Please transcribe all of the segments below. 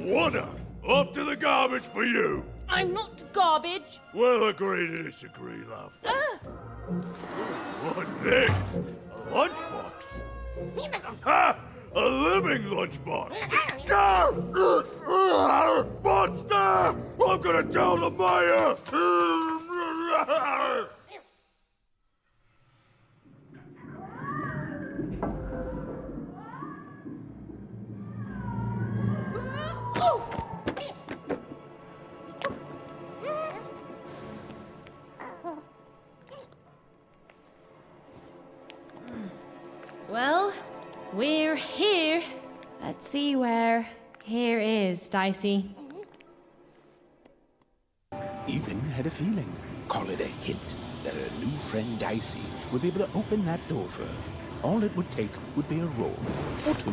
wanna. Off to the garbage for you. I'm not garbage. We'll agree to disagree, love. What's this? A lunchbox? Ha! A living lunchbox! Monster! I'm gonna tell the mayor! Well, we're here. Let's see where here is, Dicey. Even had a feeling, call it a hint, that her new friend Dicey would be able to open that door for her. All it would take would be a roll or two.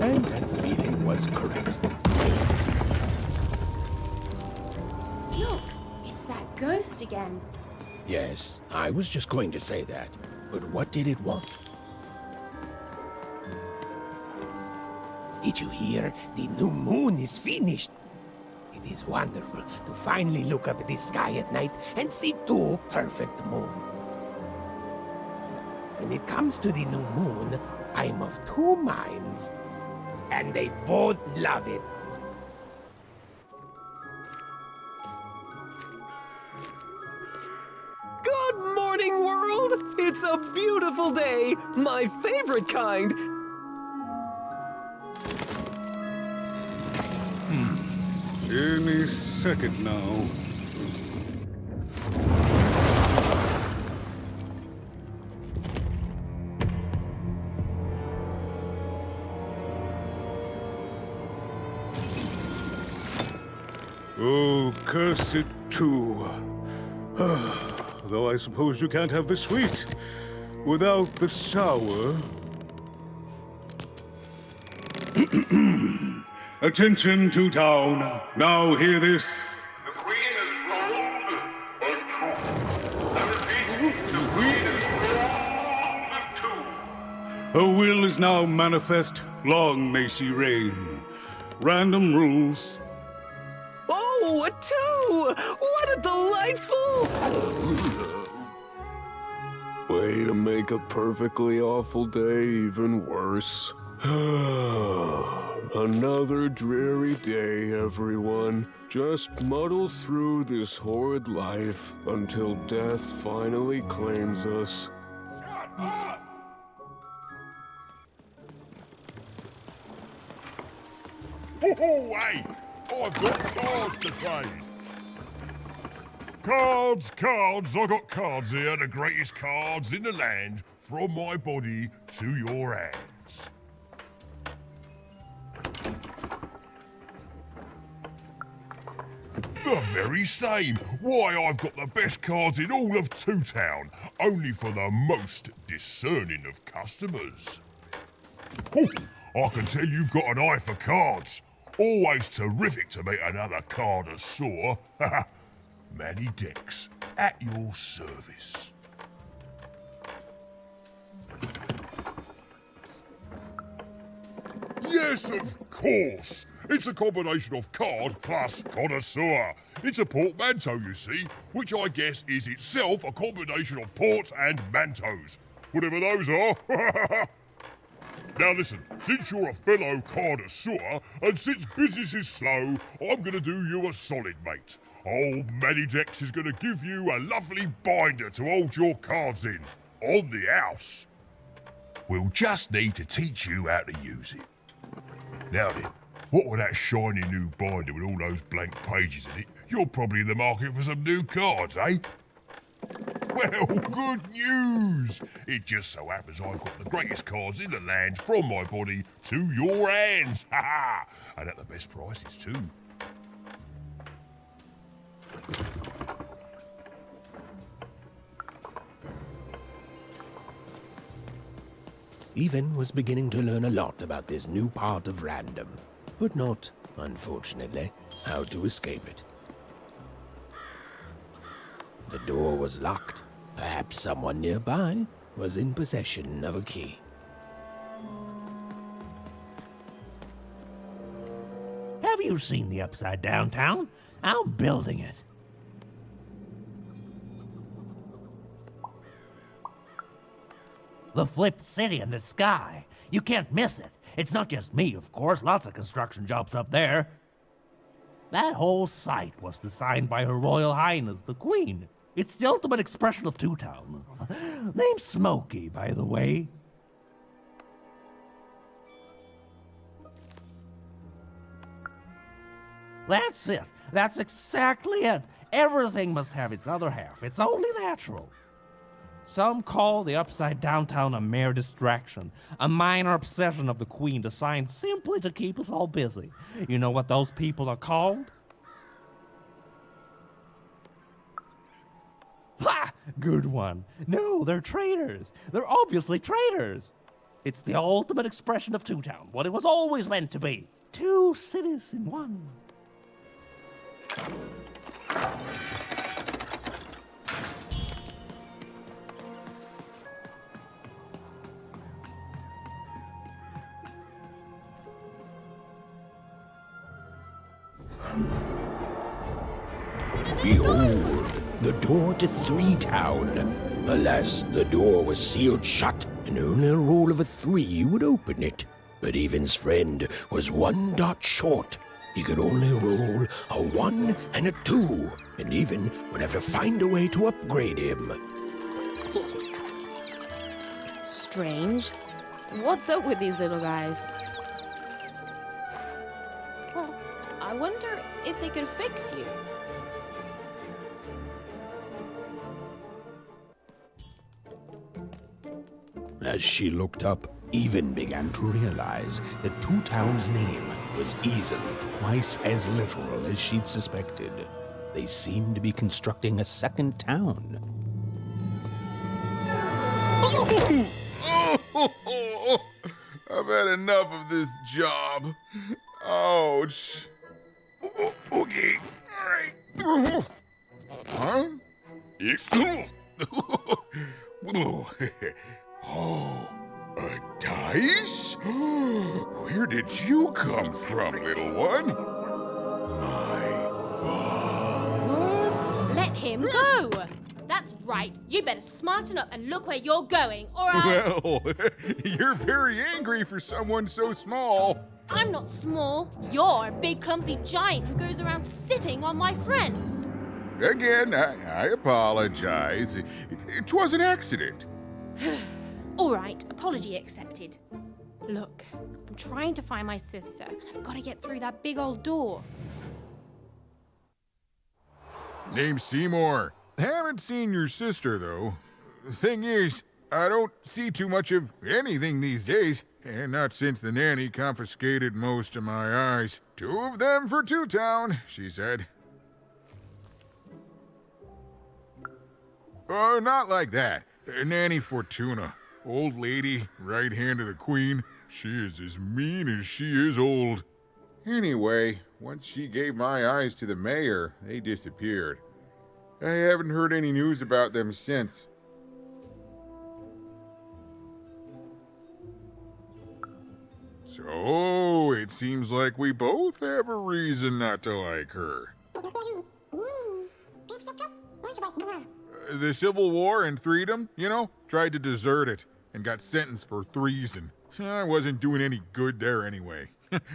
And that feeling was correct. Look, it's that ghost again. Yes, I was just going to say that. But what did it want? Did you hear? The new moon is finished. It is wonderful to finally look up at the sky at night and see two perfect moons. When it comes to the new moon, I'm of two minds. And they both love it. Good morning, world! It's a beautiful day, my favorite kind. Any second now. Oh, curse it too. Though I suppose you can't have the sweet without the sour. Attention to town. Now hear this. The Queen is rolled a two. I repeat, the Queen is rolled a two. Her will is now manifest. Long may she reign. Random rules. Oh, a two! What a delightful... Way to make a perfectly awful day even worse. Another dreary day, everyone. Just muddle through this horrid life until death finally claims us. Oh, hey! I've got cards to trade. Cards, cards, I got cards here, the greatest cards in the land, from my body to your hands. The very same. Why, I've got the best cards in all of Two Town, only for the most discerning of customers. Oh, I can tell you've got an eye for cards. Always terrific to meet another connoisseur. Manny Dex, at your service. Yes, of course. It's a combination of card plus connoisseur. It's a portmanteau, you see, which I guess is itself a combination of ports and mantos. Whatever those are. Now listen, since you're a fellow connoisseur, and since business is slow, I'm gonna do you a solid, mate. Old Manny Dex is gonna give you a lovely binder to hold your cards in, on the house. We'll just need to teach you how to use it. Now then, what with that shiny new binder with all those blank pages in it, you're probably in the market for some new cards, eh? Well, good news! It just so happens I've got the greatest cards in the land from my body to your hands. Ha ha! And at the best prices too. Even was beginning to learn a lot about this new part of random, but not, unfortunately, how to escape it. The door was locked. Perhaps someone nearby was in possession of a key. Have you seen the Upside Down Town? I'm building it. The flipped city in the sky. You can't miss it. It's not just me, of course. Lots of construction jobs up there. That whole site was designed by Her Royal Highness, the Queen. It's the ultimate expression of Two Town. Name's Smokey, by the way. That's it. That's exactly it. Everything must have its other half. It's only natural. Some call the Upside Down Town a mere distraction, a minor obsession of the Queen designed simply to keep us all busy. You know what those people are called? Ha! Good one. No, they're traitors. They're obviously traitors. It's the ultimate expression of Two Town, what it was always meant to be. Two cities in one. Behold, the door to Three Town. Alas, the door was sealed shut, and only a roll of a 3 would open it. But Evan's friend was 1 dot short. He could only roll a 1 and a 2, and Evan would have to find a way to upgrade him. Strange. What's up with these little guys? Well, I wonder if they could fix you. As she looked up, Evan began to realize that Two Town's name was easily twice as literal as she'd suspected. They seemed to be constructing a second town. I've had enough of this job. Ouch. Okay. All right. Huh? Oh, a dice? Where did you come from, little one? My God. Let him go! That's right. You better smarten up and look where you're going, or I'll... Well, you're very angry for someone so small. I'm not small. You're a big, clumsy giant who goes around sitting on my friends. Again, I apologize. It was an accident. All right, apology accepted. Look, I'm trying to find my sister, and I've got to get through that big old door. Name's Seymour. Haven't seen your sister, though. Thing is, I don't see too much of anything these days, and not since the nanny confiscated most of my eyes. 2 of them for Two Town, she said. Oh, not like that. Nanny Fortuna. Old lady, right hand of the Queen. She is as mean as she is old. Anyway, once she gave my eyes to the mayor, they disappeared. I haven't heard any news about them since. So, it seems like we both have a reason not to like her. The Civil War and Freedom, you know, tried to desert it and got sentenced for treason. I wasn't doing any good there anyway.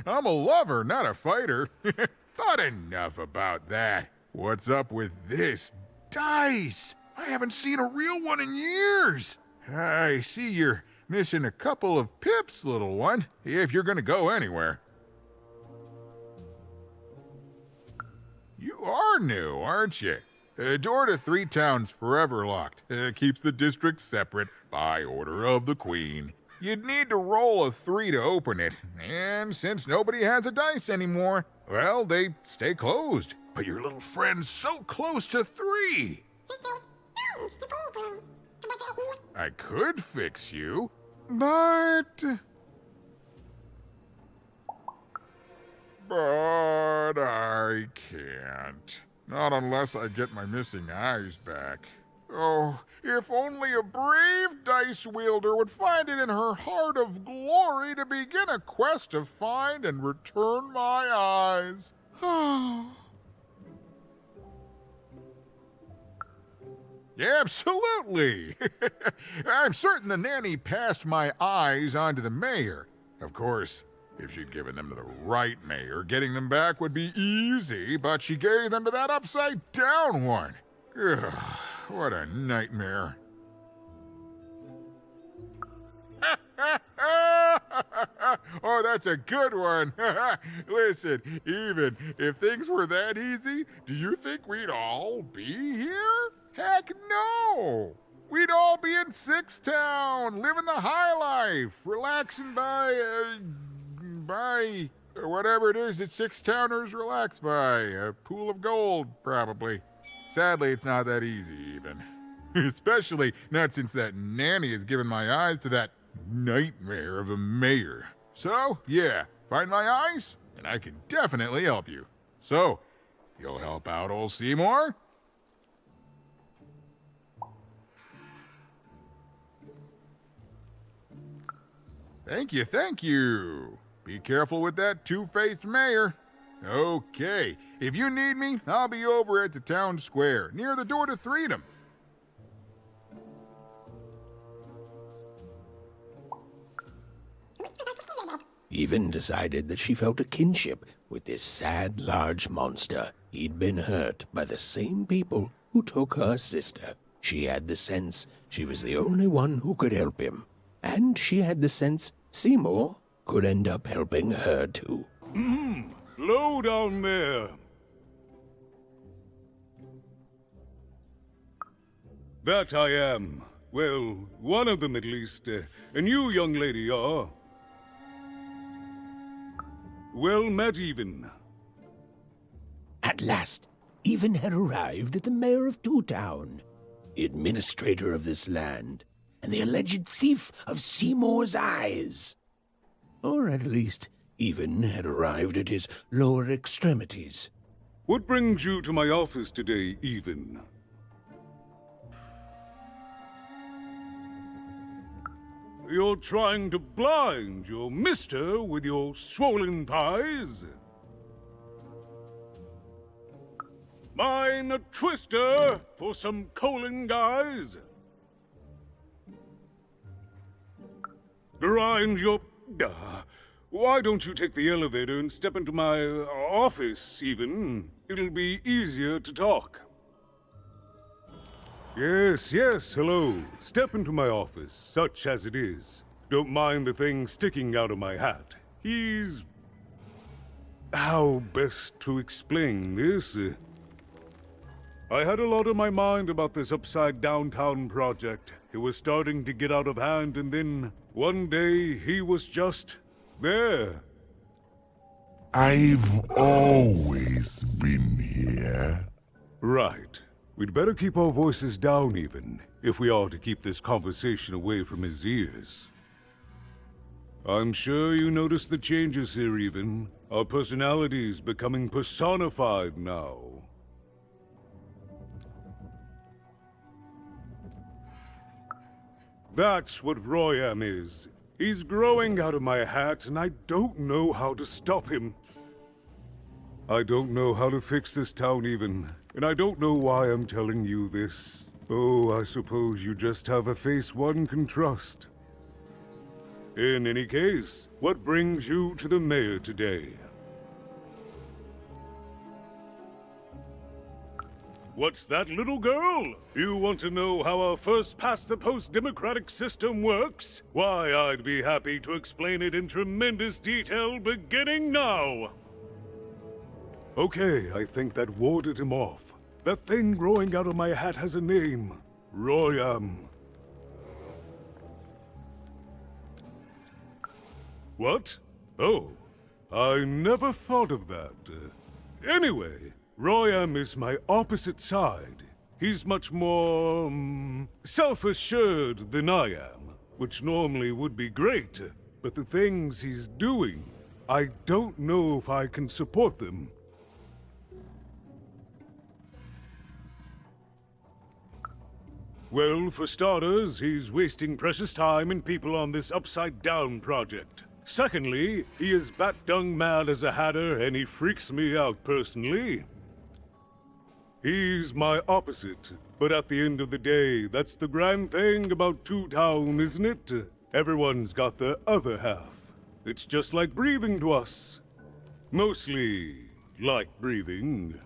I'm a lover, not a fighter. But enough about that. What's up with this dice? I haven't seen a real one in years. I see you're missing a couple of pips, little one, if you're gonna go anywhere. You are new, aren't you? Door to Three Town's forever locked. Keeps the district separate by order of the Queen. You'd need to roll a 3 to open it, and since nobody has a dice anymore, well, they stay closed. But your little friend's so close to 3. I could fix you, but I can't. Not unless I get my missing eyes back. Oh, if only a brave dice wielder would find it in her heart of glory to begin a quest to find and return my eyes. Yeah, absolutely. I'm certain the nanny passed my eyes on to the mayor. Of course, if she'd given them to the right mayor, getting them back would be easy, but she gave them to that upside-down one. Ugh, what a nightmare. Oh, that's a good one. Listen, even if things were that easy, do you think we'd all be here? Heck no! We'd all be in Six Town, living the high life, relaxing by whatever it is that Six Towners relax by. A pool of gold, probably. Sadly, it's not that easy, even. Especially not since that nanny has given my eyes to that nightmare of a mayor. So, yeah, find my eyes, and I can definitely help you. So, you'll help out old Seymour? Thank you, thank you. Be careful with that two-faced mayor. Okay, if you need me, I'll be over at the town square, near the door to Freedom. Even decided that she felt a kinship with this sad, large monster. He'd been hurt by the same people who took her sister. She had the sense she was the only one who could help him. And she had the sense Seymour could end up helping her too. Low down there. That I am. Well, one of them at least. And you, young lady, are... well met, Even. At last, Even had arrived at the mayor of Two Town, the administrator of this land, and the alleged thief of Seymour's eyes. Or at least, Even had arrived at his lower extremities. What brings you to my office today, Even? You're trying to blind your mister with your swollen thighs? Mine a twister for some colon guys? Grind your... why don't you take the elevator and step into my office, Even? It'll be easier to talk. Yes, hello. Step into my office, such as it is. Don't mind the thing sticking out of my hat. He's... how best to explain this? I had a lot on my mind about this upside downtown project. It was starting to get out of hand, and then one day he was just there. I've always been here. Right. We'd better keep our voices down, Even, if we are to keep this conversation away from his ears. I'm sure you noticed the changes here, Even. Our personalities becoming personified now. That's what Royam is. He's growing out of my hat, and I don't know how to stop him. I don't know how to fix this town, Even, and I don't know why I'm telling you this. Oh, I suppose you just have a face one can trust. In any case, what brings you to the mayor today? What's that, little girl? You want to know how our first-past-the-post democratic system works? Why, I'd be happy to explain it in tremendous detail beginning now. Okay, I think that warded him off. That thing growing out of my hat has a name. Royam. What? Oh, I never thought of that. Anyway, Royam is my opposite side. He's much more, self-assured than I am, which normally would be great, but the things he's doing, I don't know if I can support them. Well, for starters, he's wasting precious time and people on this upside-down project. Secondly, he is bat-dung mad as a hatter, and he freaks me out personally. He's my opposite, but at the end of the day, that's the grand thing about Two Town, isn't it? Everyone's got the other half. It's just like breathing to us. Mostly like breathing.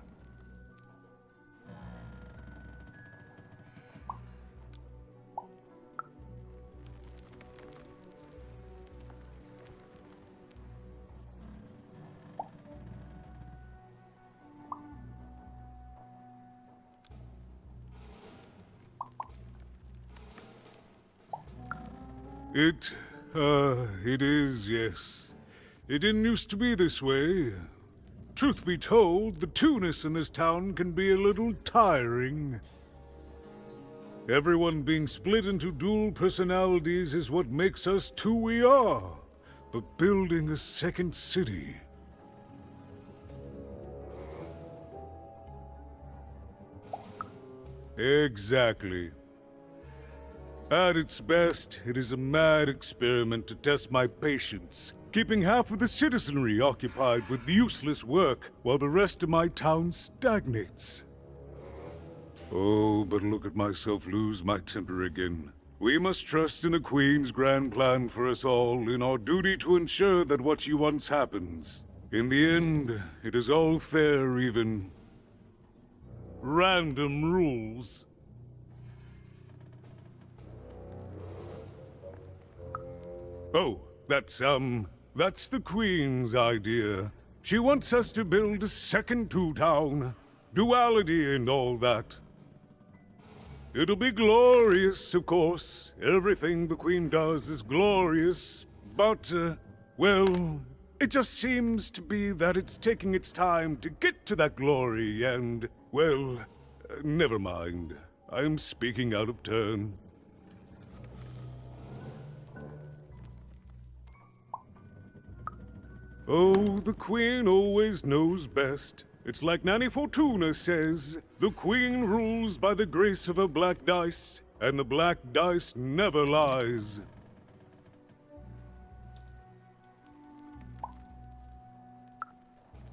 It is, yes. It didn't used to be this way. Truth be told, the two-ness in this town can be a little tiring. Everyone being split into dual personalities is what makes us who we are. But building a second city... Exactly. At its best, it is a mad experiment to test my patience, keeping half of the citizenry occupied with useless work while the rest of my town stagnates. Oh, but look at myself lose my temper again. We must trust in the Queen's grand plan for us all, in our duty to ensure that what she wants happens. In the end, it is all fair, even random rules. Oh, that's the Queen's idea. She wants us to build a second Two Town. Duality and all that. It'll be glorious, of course. Everything the Queen does is glorious. But, well, it just seems to be that it's taking its time to get to that glory and, well, never mind. I'm speaking out of turn. Oh, the Queen always knows best. It's like Nanny Fortuna says, the Queen rules by the grace of her black dice, and the black dice never lies.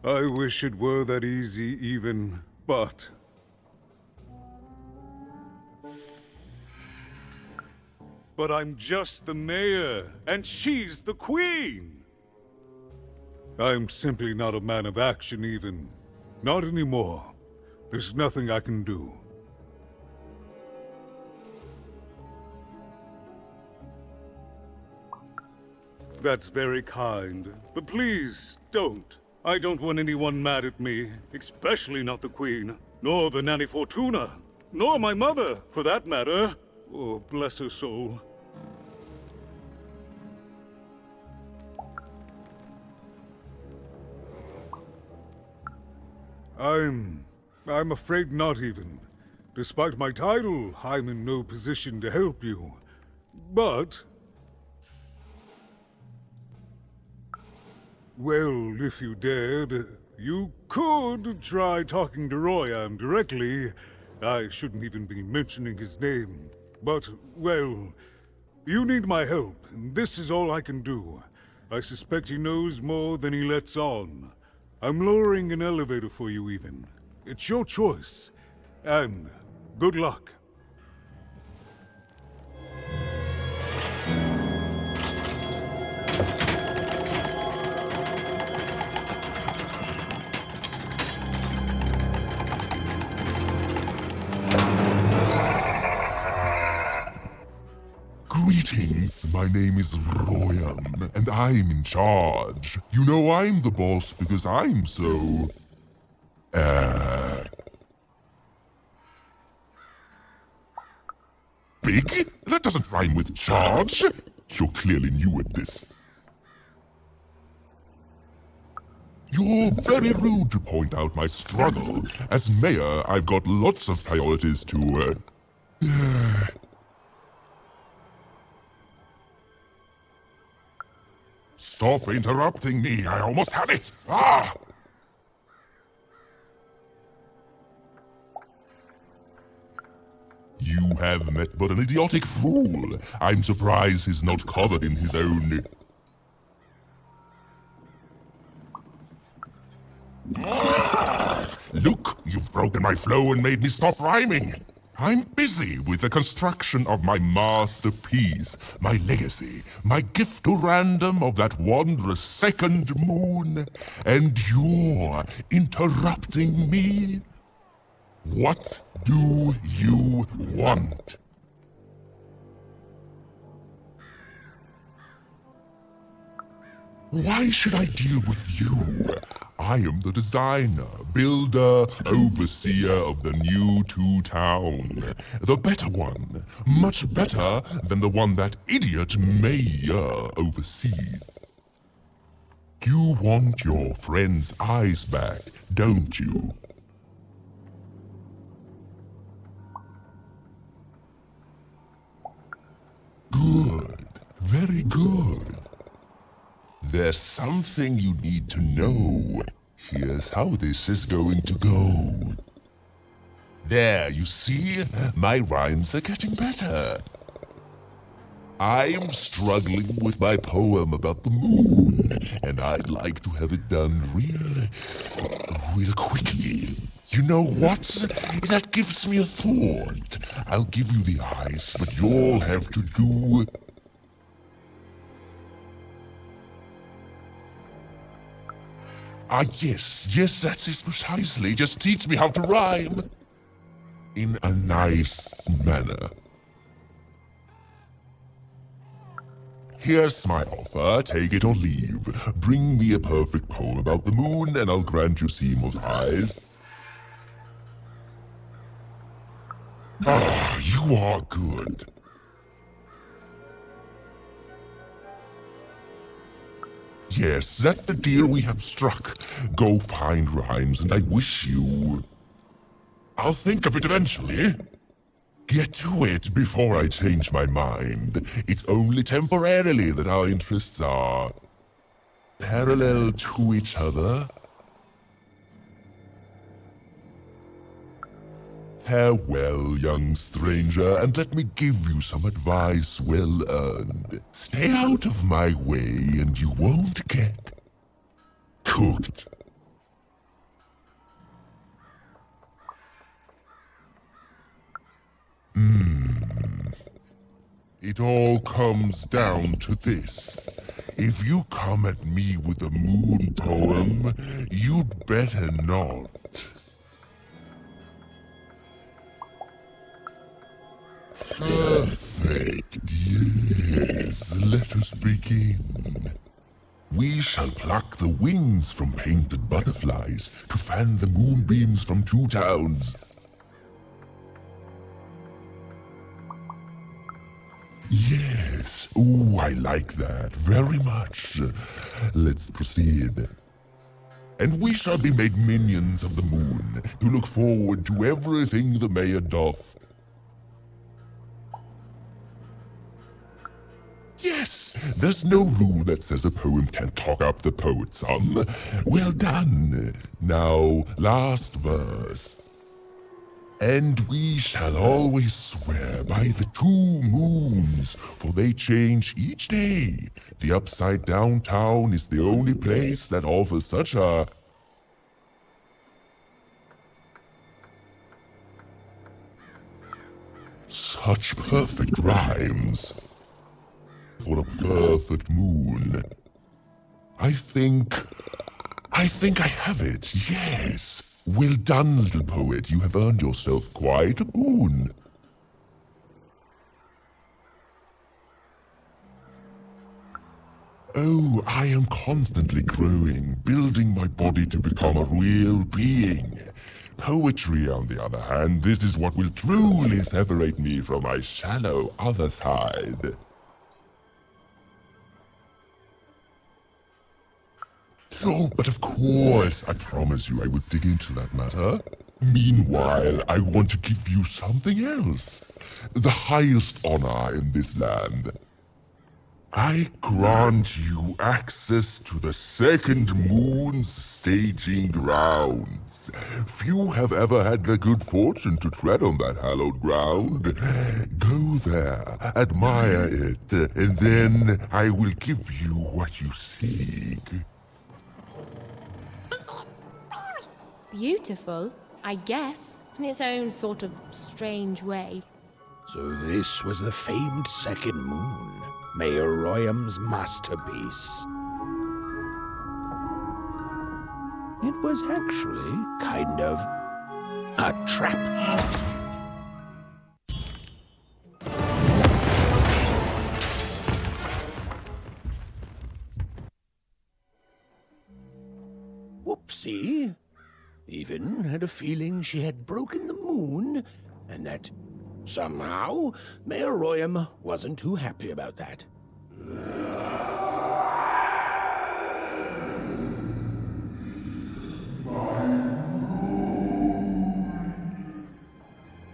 I wish it were that easy even, but... But I'm just the mayor, and she's the Queen! I'm simply not a man of action even. Not anymore. There's nothing I can do. That's very kind, but please, don't. I don't want anyone mad at me, especially not the Queen, nor the Nanny Fortuna, nor my mother, for that matter. Oh, bless her soul. I'm afraid not even. Despite my title, I'm in no position to help you. But... well, if you dared, you could try talking to Royam directly. I shouldn't even be mentioning his name. But, well, you need my help, and this is all I can do. I suspect he knows more than he lets on. I'm lowering an elevator for you even. It's your choice. And good luck. Greetings, my name is Royam, and I'm in charge. You know I'm the boss because I'm so... big? That doesn't rhyme with charge. You're clearly new at this. You're very rude to point out my struggle. As mayor, I've got lots of priorities to, Stop interrupting me. I almost had it. Ah! You You have met but an idiotic fool. I'm surprised he's not covered in his own... Look, you've broken my flow and made me stop rhyming. I'm busy with the construction of my masterpiece, my legacy, my gift to random of that wondrous second moon, and you're interrupting me? What do you want? Why should I deal with you? I am the designer, builder, overseer of the new town. The better one. Much better than the one that idiot mayor oversees. You want your friend's eyes back, don't you? Good. Very good. There's something you need to know. Here's how this is going to go. There, you see? My rhymes are getting better. I'm struggling with my poem about the moon, and I'd like to have it done real quickly. You know what? That gives me a thought. I'll give you the eyes, but you'll have to do... yes, that's it precisely. Just teach me how to rhyme. In a nice manner. Here's my offer, take it or leave. Bring me a perfect poem about the moon and I'll grant you Seymour's eyes. Ah, you are good. Yes, that's the deal we have struck. Go find rhymes, and I wish you... I'll think of it eventually. Get to it before I change my mind. It's only temporarily that our interests are... parallel to each other. Farewell, young stranger, and let me give you some advice well earned. Stay out of my way, and you won't get cooked. It all comes down to this. If you come at me with a moon poem, you'd better not. Perfect, yes. Let us begin. We shall pluck the wings from painted butterflies to fan the moonbeams from two towns. Yes, ooh, I like that very much. Let's proceed. And we shall be made minions of the moon to look forward to everything the mayor doth. Yes, there's no rule that says a poem can't talk up the poet's some. Well done. Now, last verse. And we shall always swear by the 2 moons, for they change each day. The upside down town is the only place that offers such a... such perfect rhymes. For a perfect moon. I think I have it, yes. Well done, little poet. You have earned yourself quite a boon. Oh, I am constantly growing, building my body to become a real being. Poetry, on the other hand, this is what will truly separate me from my shallow other side. Oh, but of course, I promise you I will dig into that matter. Meanwhile, I want to give you something else. The highest honor in this land. I grant you access to the second moon's staging grounds. Few have ever had the good fortune to tread on that hallowed ground. Go there, admire it, and then I will give you what you seek. Beautiful, I guess, in its own sort of strange way. So this was the famed second moon, Mayor Royam's masterpiece. It was actually kind of a trap. Whoopsie. Even had a feeling she had broken the moon, and that somehow Mayor Royam wasn't too happy about that.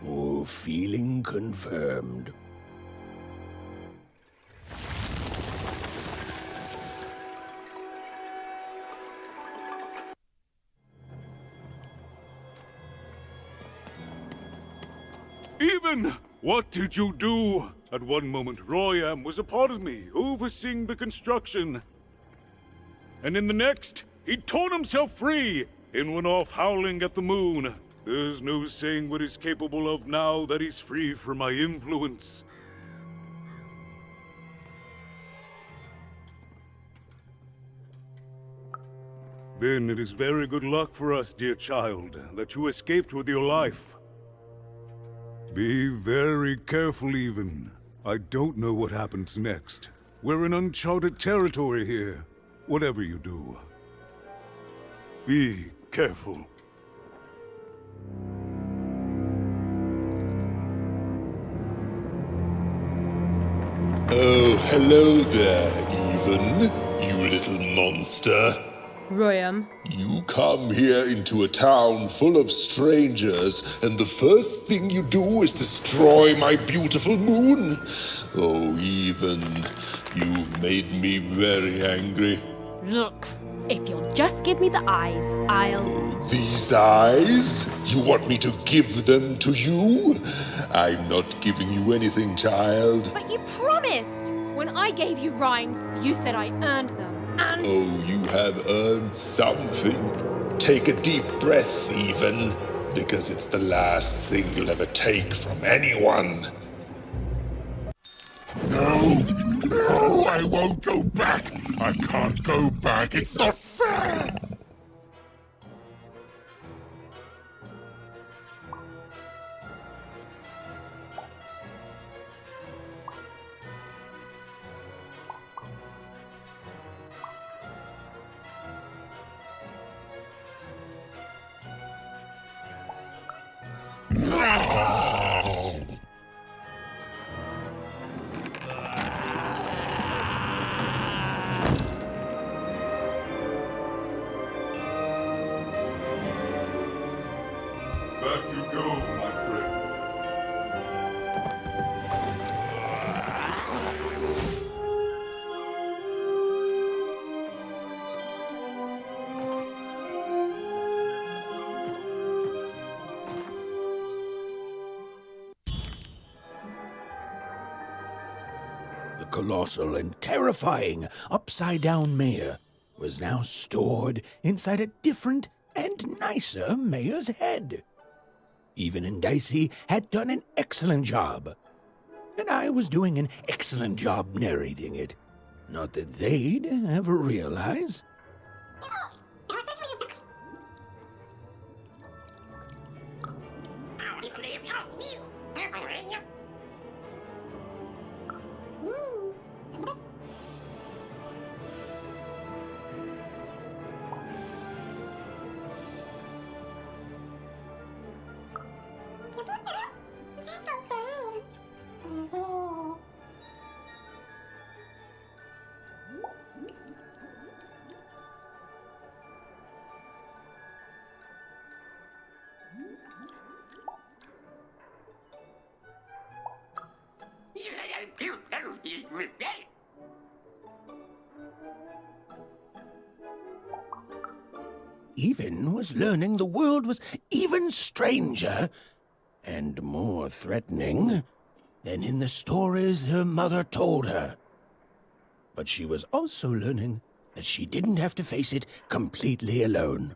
Oh, feeling confirmed. Even, what did you do? At one moment, Royam was a part of me, overseeing the construction. And in the next, he'd torn himself free and went off howling at the moon. There's no saying what he's capable of now that he's free from my influence. Then it is very good luck for us, dear child, that you escaped with your life. Be very careful, even. I don't know what happens next. We're in uncharted territory here. Whatever you do, be careful. Oh, hello there, Even, you little monster. Royam. You come here into a town full of strangers, and the first thing you do is destroy my beautiful moon? Oh, Even, you've made me very angry. Look, if you'll just give me the eyes, I'll... These eyes? You want me to give them to you? I'm not giving you anything, child. But you promised! When I gave you rhymes, you said I earned them, and... Oh, you have earned something. Take a deep breath, Even, because it's the last thing you'll ever take from anyone. No, I won't go back. I can't go back. It's not fair. Back you go, my friend. The colossal and terrifying upside-down mayor was now stored inside a different and nicer mayor's head. Even and Dicey had done an excellent job, and I was doing an excellent job narrating it. Not that they'd ever realize. Even was learning the world was even stranger and more threatening than in the stories her mother told her. But she was also learning that she didn't have to face it completely alone.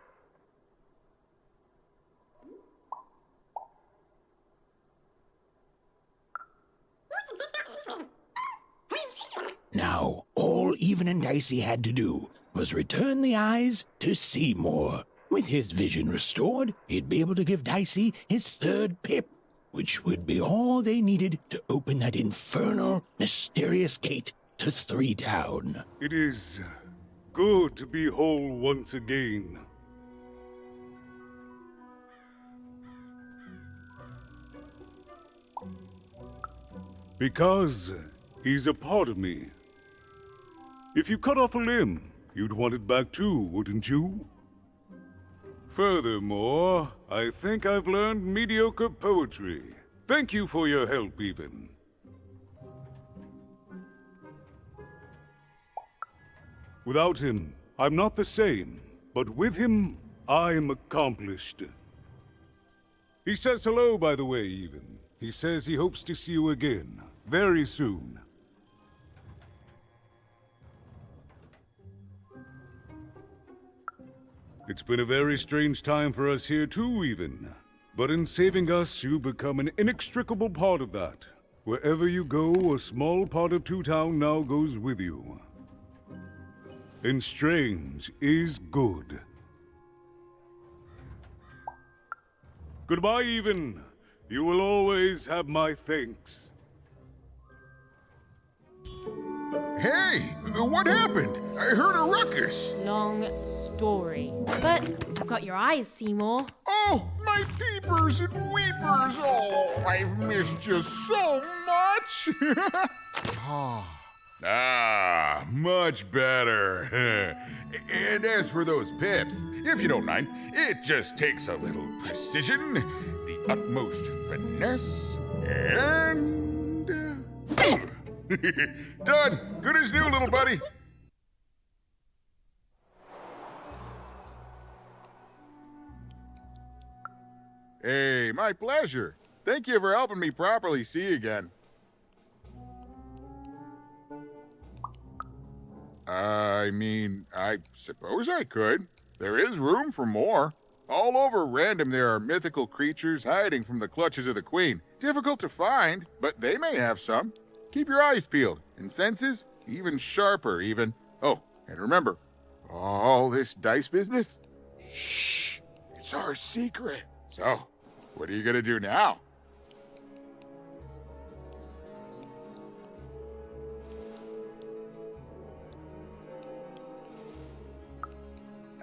Now, all Even and Dicey had to do was return the eyes to Seymour. With his vision restored, he'd be able to give Dicey his third pip, which would be all they needed to open that infernal, mysterious gate to Three Town. It is good to be whole once again. Because he's a part of me. If you cut off a limb, you'd want it back too, wouldn't you? Furthermore, I think I've learned mediocre poetry. Thank you for your help, Even. Without him, I'm not the same, but with him, I'm accomplished. He says hello, by the way, Even. He says he hopes to see you again, very soon. It's been a very strange time for us here too, Even. But in saving us, you become an inextricable part of that. Wherever you go, a small part of Two Town now goes with you. And strange is good. Goodbye, Even. You will always have my thanks. Hey, what happened? I heard a ruckus. Long story. But I've got your eyes, Seymour. Oh, my peepers and weepers. Oh, I've missed you so much. Much better. And as for those pips, if you don't mind, it just takes a little precision, the utmost finesse, and... Done. Good as new, little buddy. Hey, my pleasure. Thank you for helping me properly see again. I mean, I suppose I could. There is room for more. All over Random there are mythical creatures hiding from the clutches of the Queen. Difficult to find, but they may have some. Keep your eyes peeled, and senses even sharper, even. Oh, and remember, all this dice business? Shh, it's our secret. So, what are you gonna do now?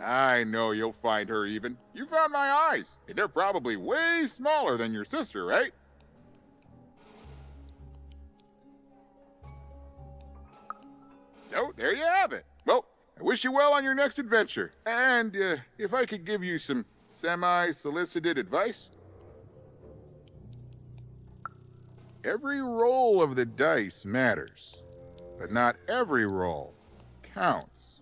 I know you'll find her, Even. You found my eyes, and they're probably way smaller than your sister, right? So, there you have it. Well, I wish you well on your next adventure. And if I could give you some semi-solicited advice. Every roll of the dice matters, but not every roll counts.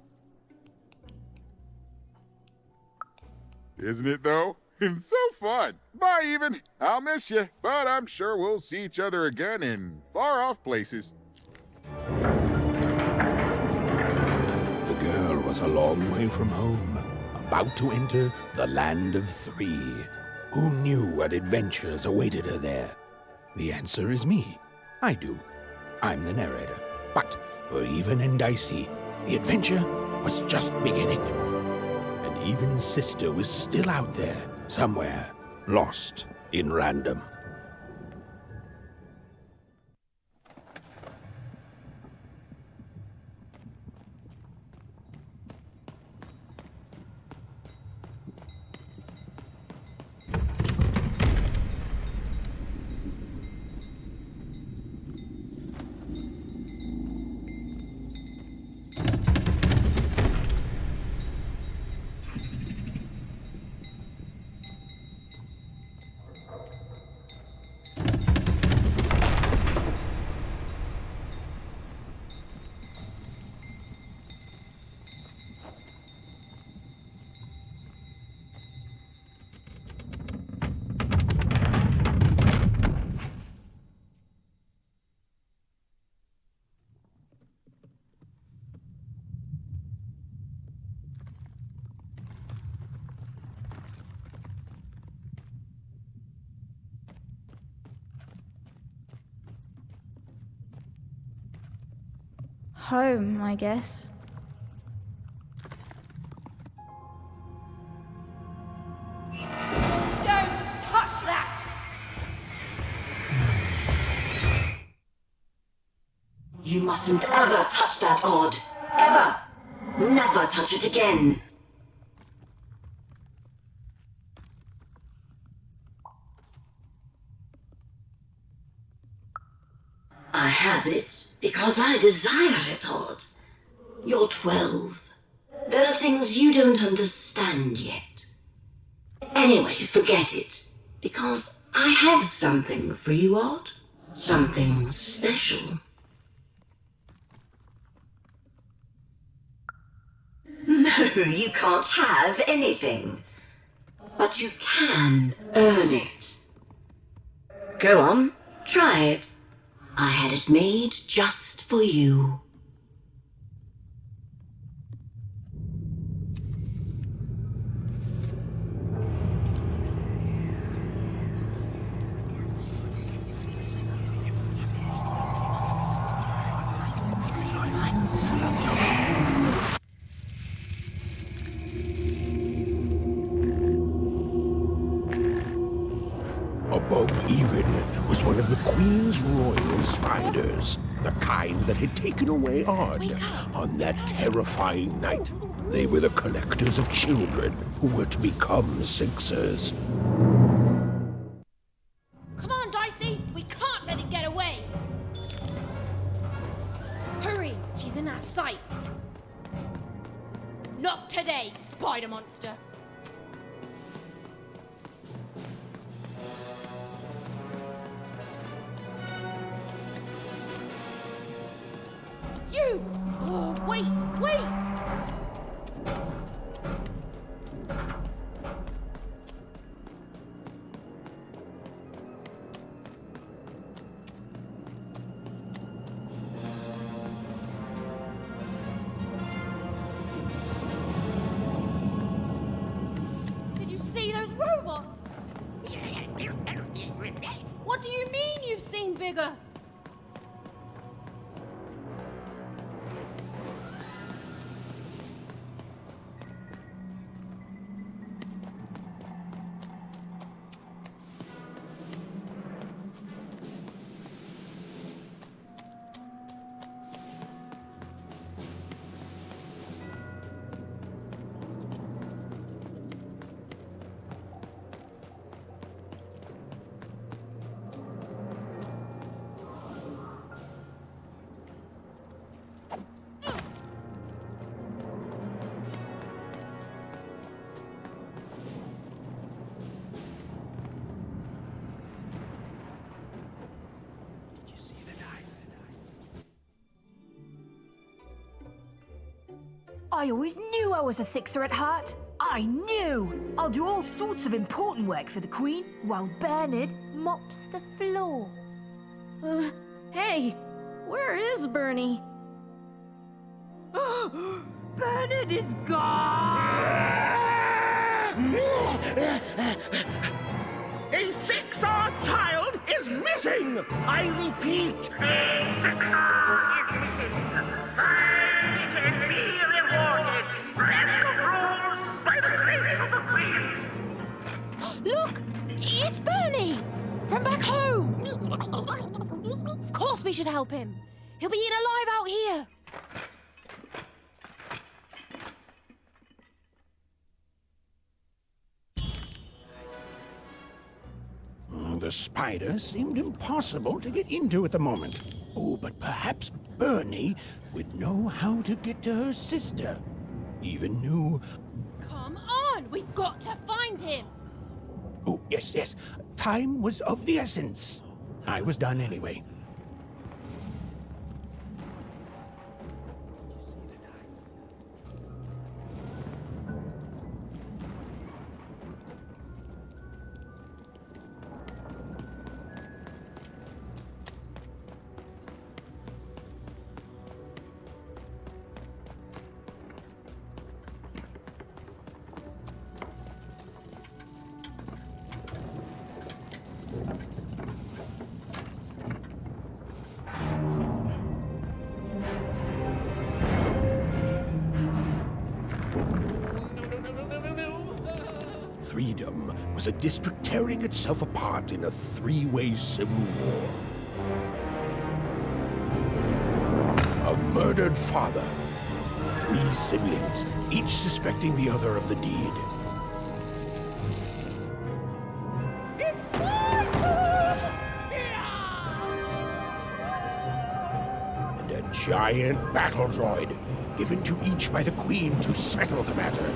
Isn't it, though? It's so fun. Bye, Even. I'll miss you, but I'm sure we'll see each other again in far-off places. The girl was a long way from home, about to enter the land of three. Who knew what adventures awaited her there? The answer is me. I do. I'm the narrator. But for Even and Dicey, the adventure was just beginning. And Even's sister was still out there, somewhere, lost in Random. Home, I guess. Don't touch that! You mustn't ever touch that odd. Ever! Never touch it again. I have it because I desire it, Odd. You're 12. There are things you don't understand yet. Anyway, forget it. Because I have something for you, Odd. Something special. No, you can't have anything. But you can earn it. Go on, try it. I had it made just for you. Above even was one of the Queen's royal spiders, the kind that had taken away Odd on that terrifying night. They were the collectors of children who were to become Sixers. Come on, Dicey! We can't let it get away! Hurry! She's in our sights! Not today, spider monster! You! Oh, wait! Did you see those robots? What do you mean you've seen bigger? I always knew I was a Sixer at heart. I knew! I'll do all sorts of important work for the Queen, while Bernard mops the floor. Hey, where is Bernie? Bernard is gone! A Sixer child is missing! I repeat! Look! It's Bernie! From back home! Of course we should help him! He'll be eaten alive out here! The spider seemed impossible to get into at the moment. Oh, but perhaps Bernie would know how to get to her sister. Even knew... Come on! We've got to find him! Oh, yes. Time was of the essence. I was done anyway. Threedom was a district tearing itself apart in a three-way civil war. A murdered father, 3 siblings, each suspecting the other of the deed. And a giant battle droid, given to each by the Queen to settle the matter.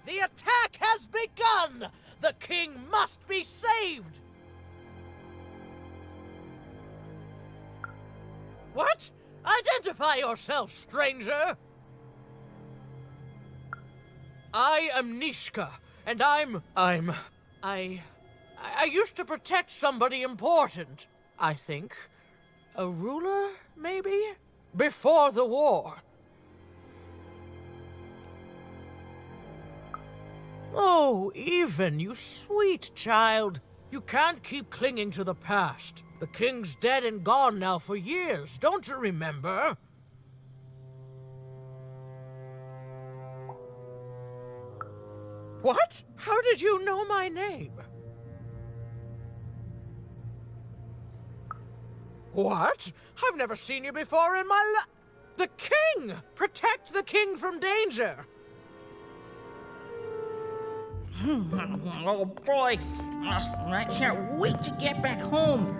The attack has begun! The king must be saved! What? Identify yourself, stranger! I am Nishka, and I used to protect somebody important, I think. A ruler, maybe? Before the war. Oh, Even, you sweet child. You can't keep clinging to the past. The king's dead and gone now for years, don't you remember? What? How did you know my name? What? I've never seen you before in my life. The king! Protect the king from danger! Oh boy, I can't wait to get back home.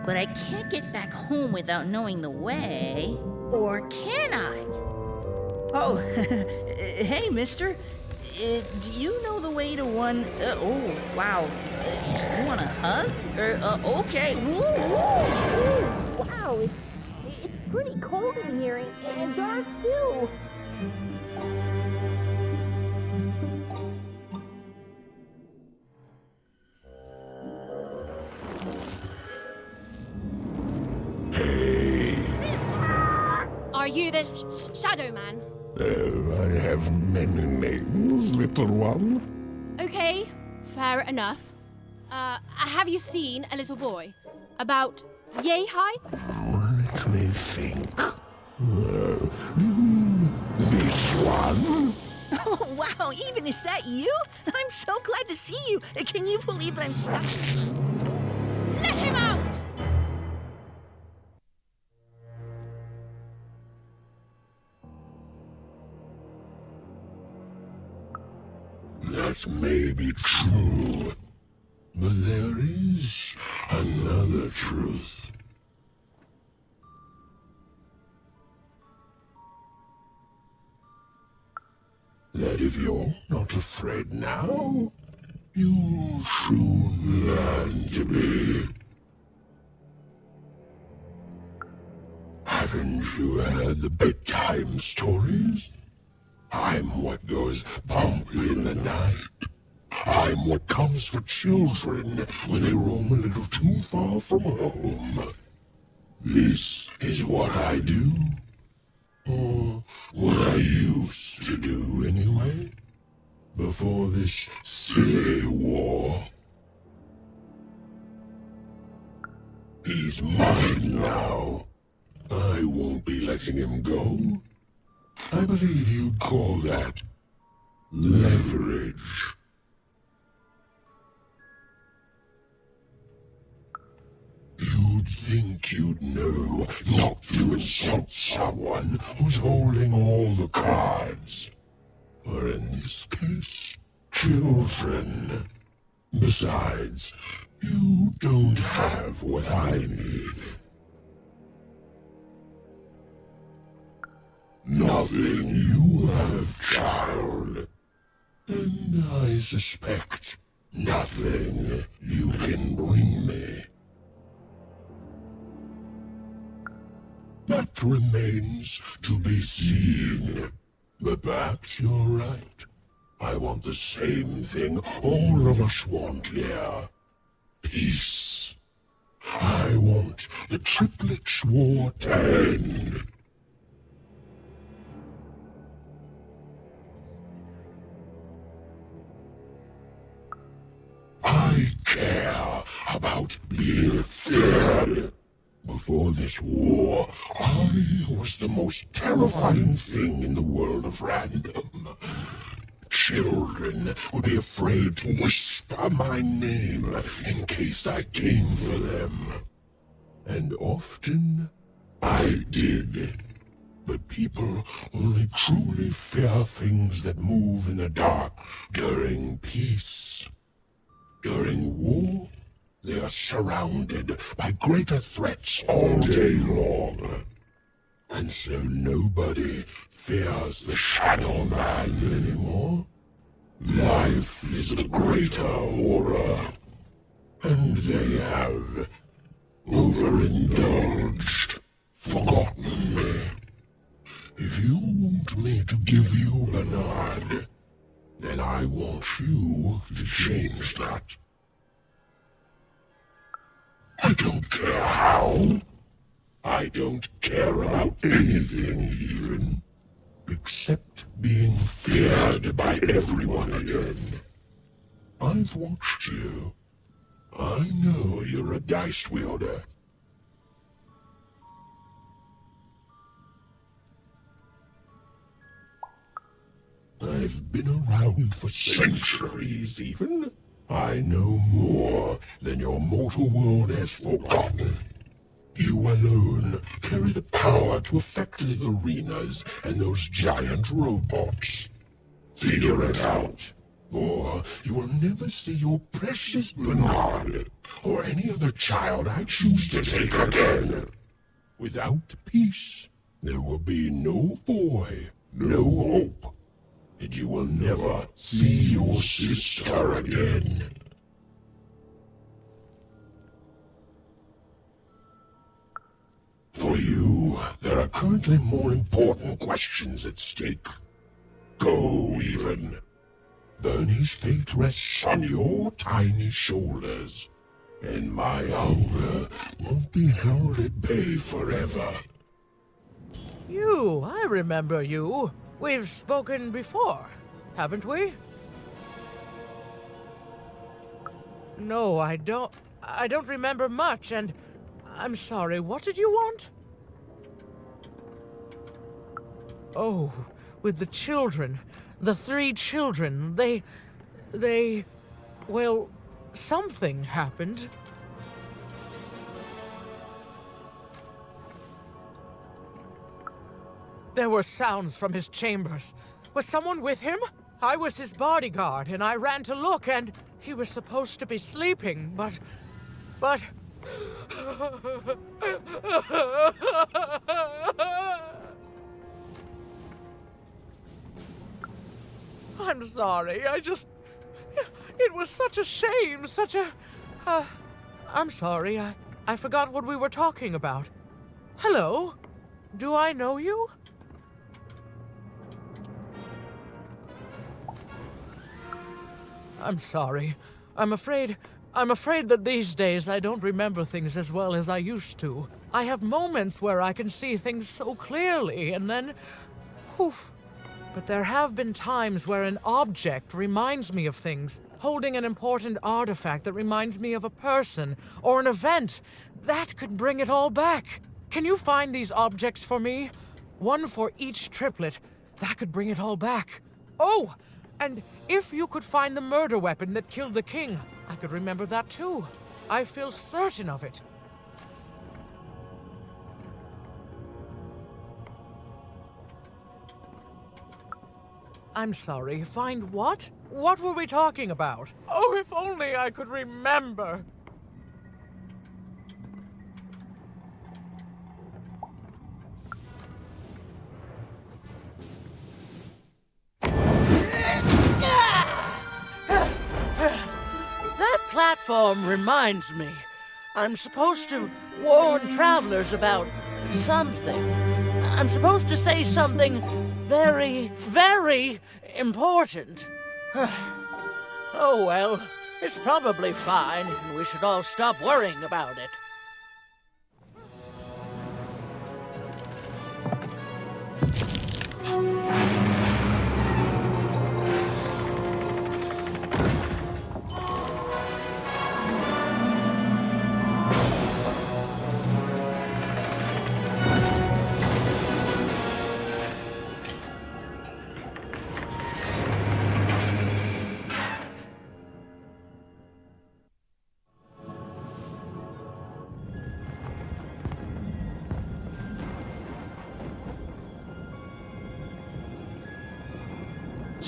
But I can't get back home without knowing the way. Or can I? Oh, hey, mister. Do you know the way to one... oh, wow. You want a hug? Okay. Woo, woo. Wow, it's pretty cold in here and dark too. Are you the Shadow Man? I have many names, little one. Okay, fair enough. Have you seen a little boy? About yay high? Let me think. This one? Oh, wow, Even, is that you? I'm so glad to see you. Can you believe that I'm stuck? Let him out! That may be true, but there is another truth. That if you're not afraid now, you'll soon learn to be. Haven't you heard the bedtime stories? I'm what goes bump in the night. I'm what comes for children when they roam a little too far from home. This is what I do. Or what I used to do anyway. Before this silly war. He's mine now. I won't be letting him go. I believe you'd call that leverage. You'd think you'd know not to insult someone who's holding all the cards. Or in this case, children. Besides, you don't have what I need. Nothing you have, child. And I suspect nothing you can bring me. That remains to be seen. But perhaps you're right. I want the same thing all of us want here. Peace. I want the triplets' war to end. care about being feared. Before this war, I was the most terrifying thing in the world of random. Children would be afraid to whisper my name in case I came for them. And often, I did. But people only truly fear things that move in the dark during peace. During war, they are surrounded by greater threats all day long. And so nobody fears the Shadow Man anymore. Life is a greater horror. And they have overindulged, forgotten me. If you want me to give you Bernard, then I want you to change that. I don't care how. I don't care about anything even, except being feared by everyone again. I've watched you. I know you're a dice wielder. I've been around for centuries even. I know more than your mortal world has forgotten. You alone carry the power to affect the arenas and those giant robots. Figure it out, or you will never see your precious Bernard or any other child I choose to take again. Without peace, there will be no boy, no hope, and you will never see your sister again. For you, there are currently more important questions at stake. Go, even. Bernie's fate rests on your tiny shoulders, and my hunger won't be held at bay forever. You, I remember you. We've spoken before, haven't we? No, I don't remember much, and I'm sorry, what did you want? Oh, with the children. The 3 children. Well, something happened. There were sounds from his chambers. Was someone with him? I was his bodyguard, and I ran to look, and he was supposed to be sleeping, but... I'm sorry, it was such a shame, I'm sorry, I forgot what we were talking about. Hello? Do I know you? I'm sorry. I'm afraid that these days I don't remember things as well as I used to. I have moments where I can see things so clearly, and then... poof. But there have been times where an object reminds me of things, holding an important artifact that reminds me of a person or an event. That could bring it all back. Can you find these objects for me? One for each triplet. That could bring it all back. Oh, and if you could find the murder weapon that killed the king, I could remember that too. I feel certain of it. I'm sorry, find what? What were we talking about? Oh, if only I could remember. That platform reminds me. I'm supposed to warn travelers about something. I'm supposed to say something very, very important. Oh well, it's probably fine, and we should all stop worrying about it.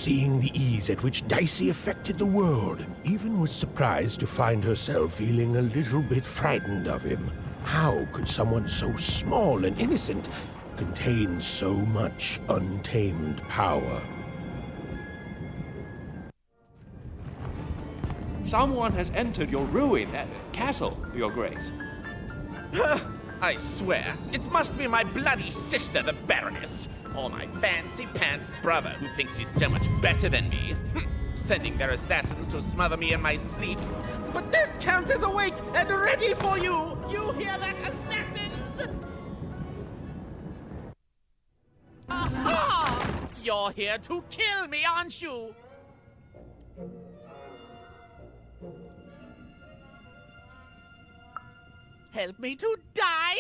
seeing the ease at which Dicey affected the world, even was surprised to find herself feeling a little bit frightened of him. How could someone so small and innocent contain so much untamed power? Someone has entered your ruined castle, Your Grace. I swear, it must be my bloody sister, the Baroness, or my fancy-pants brother who thinks he's so much better than me, sending their assassins to smother me in my sleep. But this count is awake and ready for you! You hear that, assassins? Aha! You're here to kill me, aren't you? Help me to die?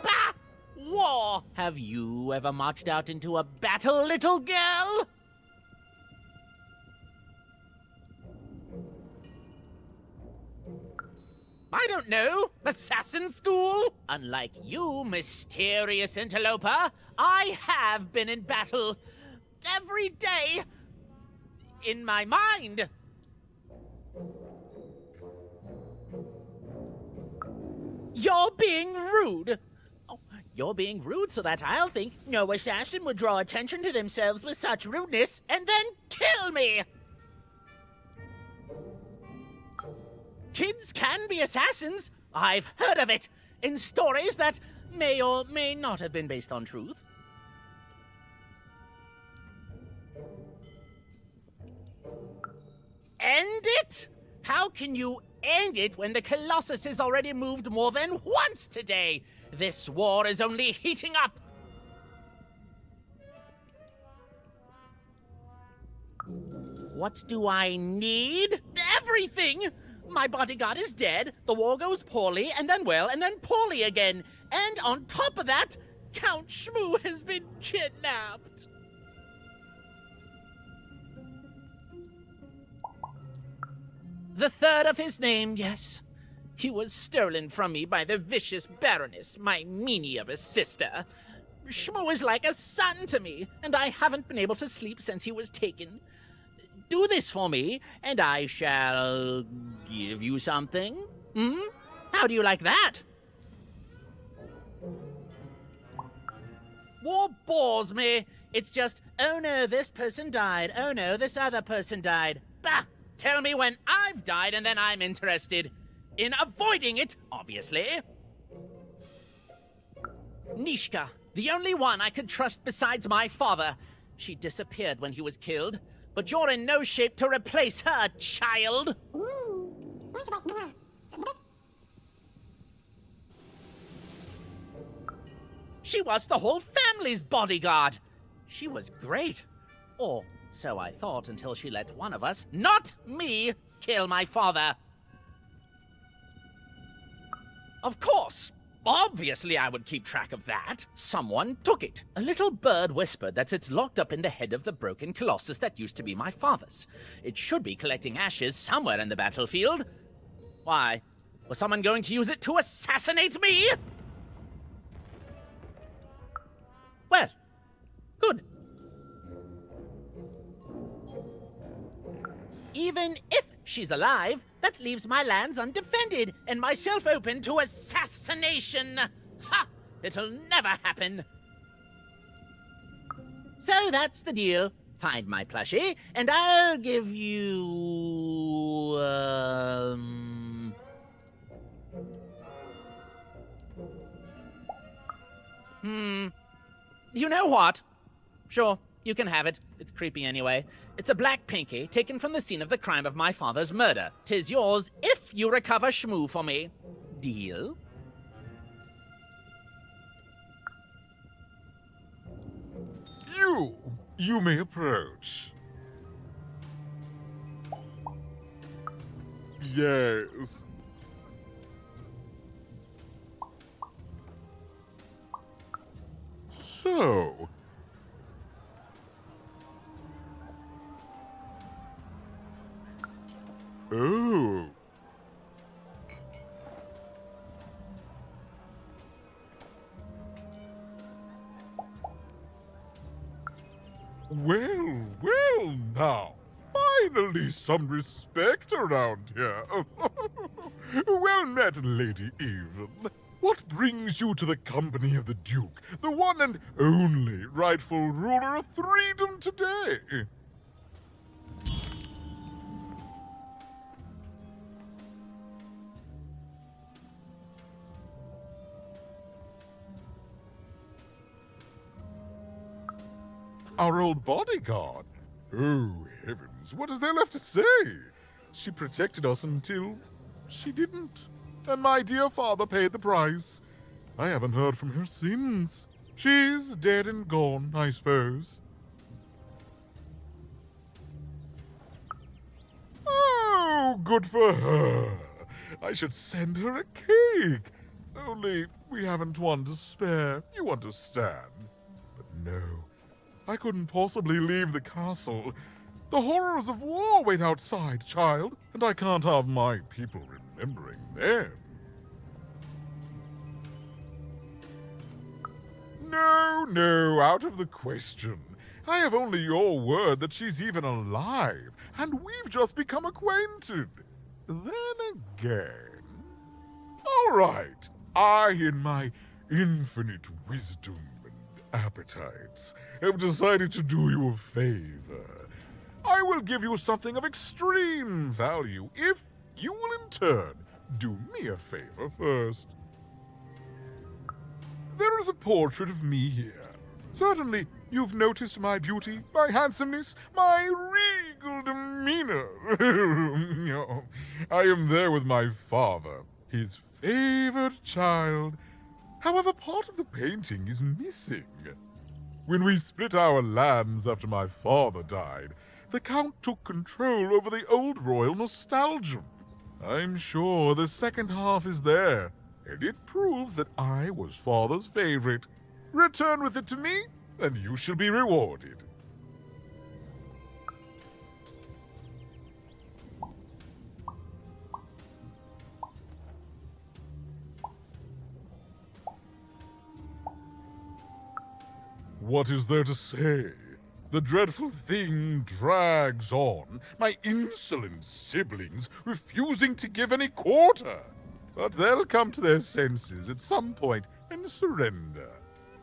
Bah! War! Have you ever marched out into a battle, little girl? I don't know. Assassin school? Unlike you, mysterious interloper, I have been in battle every day in my mind. You're being rude. Oh, you're being rude so that I'll think no assassin would draw attention to themselves with such rudeness and then kill me. Kids can be assassins. I've heard of it in stories that may or may not have been based on truth. End it? How can you end it when the Colossus has already moved more than once today? This war is only heating up. What do I need? Everything! My bodyguard is dead, the war goes poorly, and then well, and then poorly again. And on top of that, Count Shmoo has been kidnapped. The third of his name, yes. He was stolen from me by the vicious Baroness, my meanie of a sister. Shmoo is like a son to me, and I haven't been able to sleep since he was taken. Do this for me, and I shall give you something. How do you like that? War bores me. It's just, oh no, this person died. Oh no, this other person died. Bah! Tell me when I've died, and then I'm interested in avoiding it, obviously. Nishka, the only one I could trust besides my father. She disappeared when he was killed, but you're in no shape to replace her, child. She was the whole family's bodyguard. She was great. Or so I thought until she let one of us, not me, kill my father. Of course. Obviously I would keep track of that. Someone took it. A little bird whispered that it's locked up in the head of the broken colossus that used to be my father's. It should be collecting ashes somewhere in the battlefield. Why? Was someone going to use it to assassinate me? Well, good. Even if she's alive, that leaves my lands undefended and myself open to assassination. Ha! It'll never happen. So that's the deal. Find my plushie, and I'll give you... You know what? Sure, you can have it. It's creepy anyway. It's a black pinky taken from the scene of the crime of my father's murder. 'Tis yours if you recover Shmoo for me. Deal? You may approach. Yes. So... Oh. Well, well now. Finally some respect around here. Well met, Lady Even. What brings you to the company of the Duke, the one and only rightful ruler of Threedom today? Our old bodyguard. Oh, heavens, what is there left to say? She protected us until she didn't. And my dear father paid the price. I haven't heard from her since. She's dead and gone, I suppose. Oh, good for her. I should send her a cake. Only we haven't one to spare, you understand. But no, I couldn't possibly leave the castle. The horrors of war wait outside, child, and I can't have my people remembering them. No, no, out of the question. I have only your word that she's even alive, and we've just become acquainted. Then again... All right, I, in my infinite wisdom and appetites, have decided to do you a favor. I will give you something of extreme value if you will in turn do me a favor first. There is a portrait of me here. Certainly, you've noticed my beauty, my handsomeness, my regal demeanor. No, I am there with my father, his favored child. However, part of the painting is missing. When we split our lands after my father died, the Count took control over the old royal nostalgia. I'm sure the second half is there, and it proves that I was father's favorite. Return with it to me, and you shall be rewarded. What is there to say? The dreadful thing drags on, my insolent siblings refusing to give any quarter. But they'll come to their senses at some point and surrender.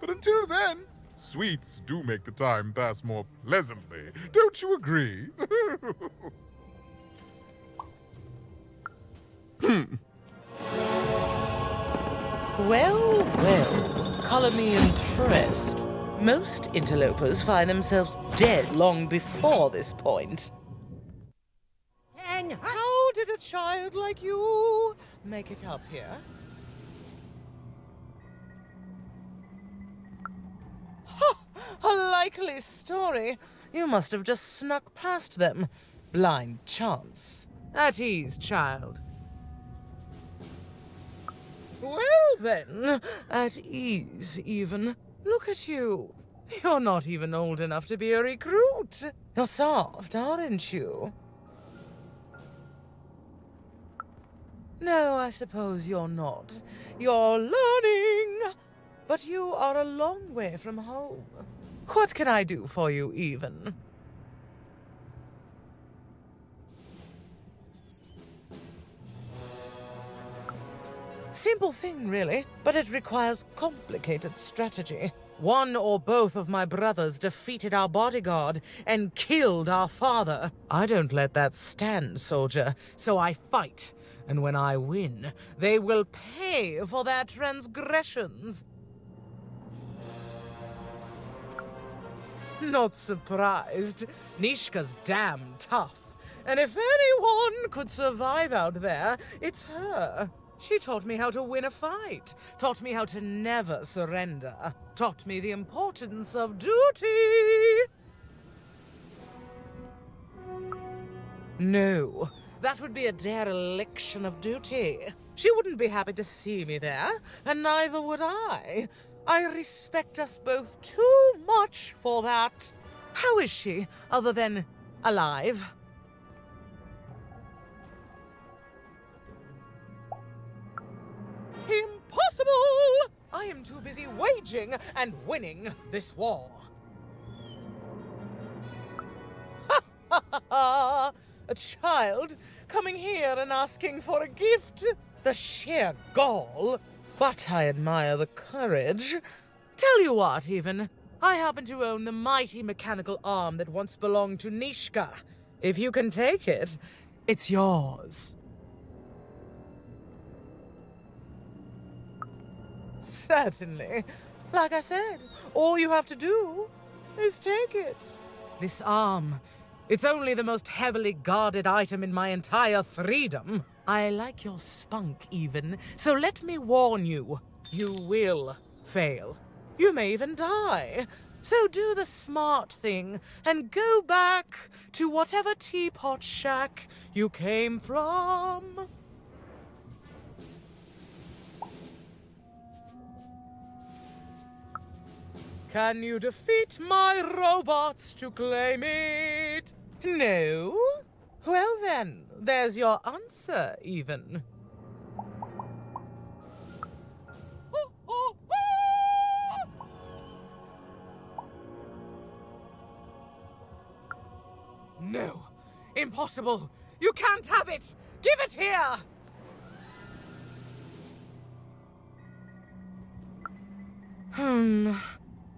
But until then, sweets do make the time pass more pleasantly. Don't you agree? Well, well, color me impressed. Most interlopers find themselves dead long before this point. And how did a child like you make it up here? A likely story. You must have just snuck past them. Blind chance. At ease, child. Well then, at ease even. Look at you. You're not even old enough to be a recruit. You're soft, aren't you? No, I suppose you're not. You're learning. But you are a long way from home. What can I do for you, even? Simple thing, really, but it requires complicated strategy. One or both of my brothers defeated our bodyguard and killed our father. I don't let that stand, soldier, so I fight. And when I win, they will pay for their transgressions. Not surprised. Nishka's damn tough. And if anyone could survive out there, it's her. She taught me how to win a fight, taught me how to never surrender, taught me the importance of duty. No, that would be a dereliction of duty. She wouldn't be happy to see me there, and neither would I. I respect us both too much for that. How is she, other than alive? Impossible! I am too busy waging and winning this war. A child coming here and asking for a gift? The sheer gall. But I admire the courage. Tell you what, even. I happen to own the mighty mechanical arm that once belonged to Nishka. If you can take it, it's yours. Certainly. Like I said, all you have to do is take it. This arm, it's only the most heavily guarded item in my entire freedom. I like your spunk, even, so let me warn you. You will fail. You may even die. So do the smart thing and go back to whatever teapot shack you came from. Can you defeat my robots to claim it? No? Well then, there's your answer, even. No! Impossible! You can't have it! Give it here!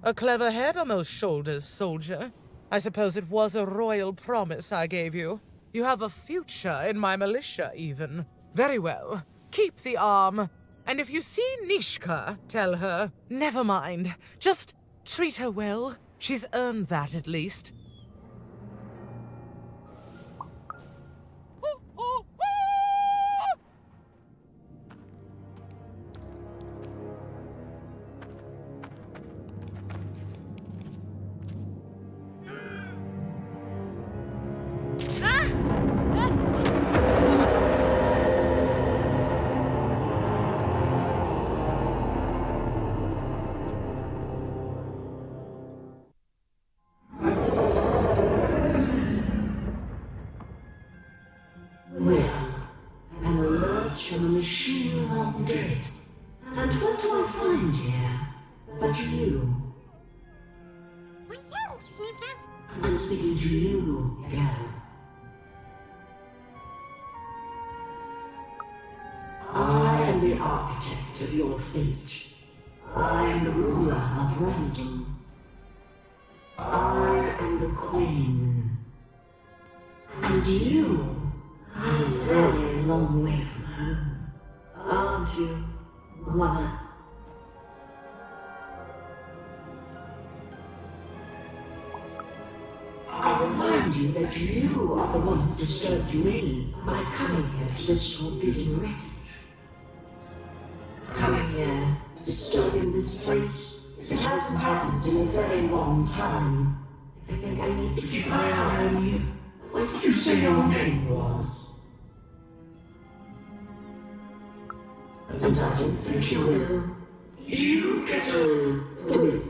A clever head on those shoulders, soldier. I suppose it was a royal promise I gave you. You have a future in my militia, even. Very well. Keep the arm. And if you see Nishka, tell her, never mind. Just treat her well. She's earned that, at least. From a machine long dead. And what do I find here but you? I'm speaking to you, girl. I am the architect of your fate. I am the ruler of random. I am the queen. And you are a very long way from home, aren't you, woman? I remind you that you are the one who disturbed me by coming here to this forbidden wreckage. Coming here, disturbing this place. It hasn't happened in a very long time. I think I need to keep my eye on you. What did you say your name was? And I don't think you will. You get a thrill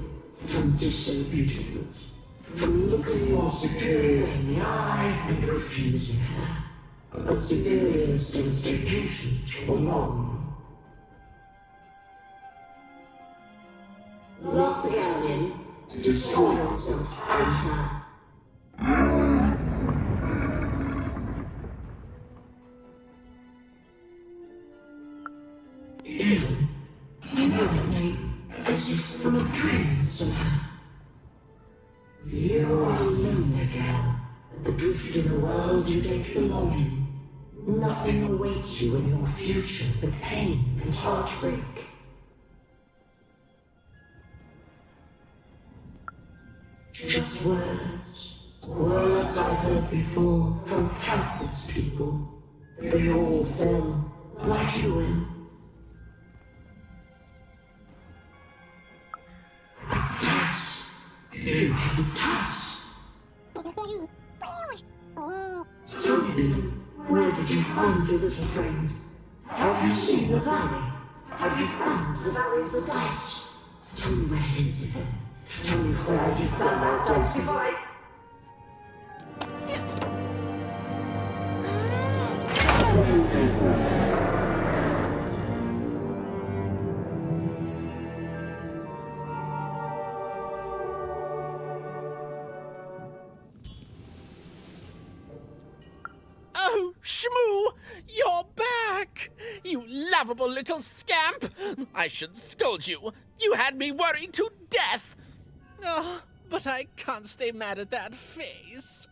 from disobedience. From looking your superior in the eye and refusing her. But superiors don't stay patient for long. Lock the girl in, destroy yourself and her. Even, you know her name as if from a dream somehow. You are a lonely girl, adrift in a world you don't belong in. Nothing awaits you in your future but pain and heartbreak. Just words. Words I've heard before from countless people. They all fell like you will. A task. You have a task. Tell me, Ethan, where did you find your little friend? Have you seen the valley? Have you found the valley of the dice? Tell me where it is, Ethan. Tell me where you found that dice before I... Oh, Shmoo, you're back! You lovable little scamp! I should scold you. You had me worried to death. Oh, but I can't stay mad at that face.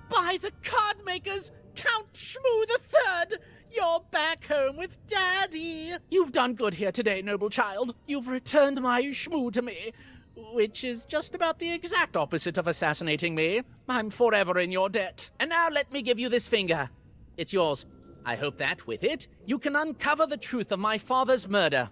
By the card makers, Count Shmoo III! You're back home with Daddy! You've done good here today, noble child. You've returned my Shmoo to me, which is just about the exact opposite of assassinating me. I'm forever in your debt. And now let me give you this finger. It's yours. I hope that, with it, you can uncover the truth of my father's murder.